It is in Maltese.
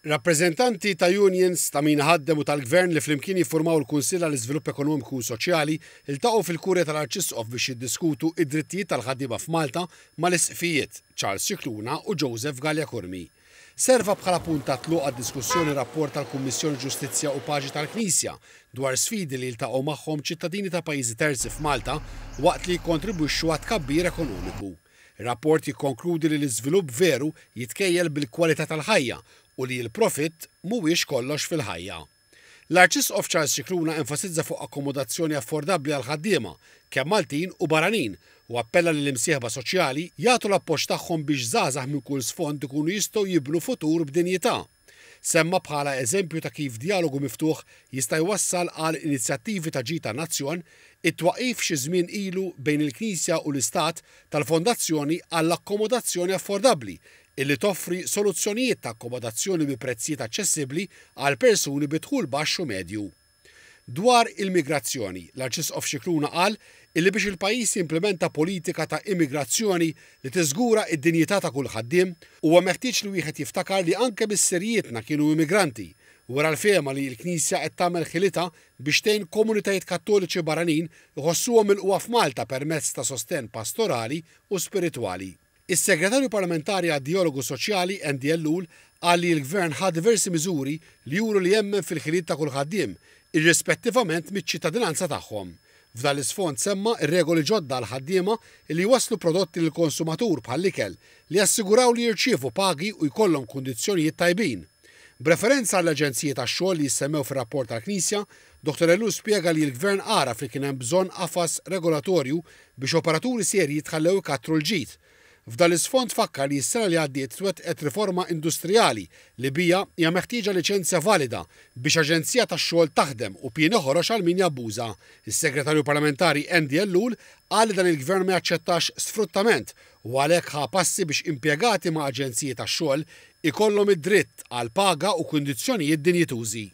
Rappreżentanti ta' unions ta' min ħaddem u tal-gvern li flimkien jiffurmaw il-Kunsill għall-Iżvilupp Ekonomiku u Soċjali iltaqgħu fil-Kurja tal-Arċisqof biex jiddiskutu id-drittijiet tal-ħaddiema f'Malta mal-isqfijiet Charles Cicluna u Joseph Gallia Kurmi. Serva bħala punta tluq għad-diskussjoni rapport tal-Kummissjoni Ġustizzja u Paċi tal-Knisja dwar sfidi li jiltaqgħu magħhom ċittadini ta' pajjiżi terzi f'Malta waqt li jikkontribwixxu għat tkabbir ekonomiku. Ir-rapport jikkonkludi li l-iżvilupp veru jitkejjel bil-kwalità tal-ħajja u li l-profit mhuwiex kollox fil-ħajja. L-Arċisqof Charles Cicluna enfasizza fuq akkomodazzjoni affordabbli għal ħaddiema kemm Maltin u barranin u appella lill imsieħba soċjali jagħtu l-appoġġ tagħhom biex żgħażagħ minn kull sfond ikunu jistgħu jibnu futur b'dinjità. Semma bħala eżempju ta' kif dialogu miftuħ jista' jwassal għal inizjattivi ta' ġita nazzjon it-twaqqif xi żmien ilu bejn il-Knisja u l-Istat tal-Fondazzjoni għall-Akkomodazzjoni Affordabbli illi toffri soluzzjonijiet ta' akkomodazzjoni bi prezzijiet aċċessibbli għal persuni bi dħul baxx u medju. Dwar il-migrazzjoni, l-Arċisqof Cicluna qal illi biex il-pajjiż jimplementa politika ta' immigrazzjoni li tiżgura id-dinjità ta' kull ħaddiem huwa meħtieġ li wieħed jiftakar li anke bis-serjietna kienu immigranti wara l-fehma li l-Knisja qed tagħmel ħilitha biex tgħin komunitajiet Kattoliċi barranin iħossuhom milquha f'Malta permezz ta' sostenn pastorali u spiritwali. Is-Segretarju Parlamentari għad-Dialogu Soċjali Andy Ellul qal li l-Gvern ħad diversi miżuri li juru li jemmen fil-ħiliet ta' kull ħaddiem, irrispettivament miċ-ċittadinanza tagħhom. F'dan l-isfond semma ir-regoli ġodda għal ħaddiema li jwasslu prodotti lill konsumatur bħall-ikel li jassiguraw li jirċievu pagi u jkollhom kundizzjonijiet tajbin. B'referenza għall-aġenziji tax-xogħol li jissemmew fir-rapport tal-Knisja, Dr. Ellul spjega li l-Gvern ara fi kien hemm bżonn qafas regolatorju biex operaturi serji jitħallew ikattru l-ġid. F'dan l-isfond fakkar li s-sena li għaddiet twettqet riforma industrijali li bija hija meħtieġa liċenzja valida biex aġenzija tax-xogħol taħdem u pien joħroġ għal min jabbuża. Is-Segretarju Parlamentari Andy Ellul qal li dan il-Gvern ma jaċċettax sfruttament u għalhekk ħa passi biex impjegati ma' aġenziji tax-xogħol ikollhom id-dritt għal paga u kundizzjonijiet dinjitużi.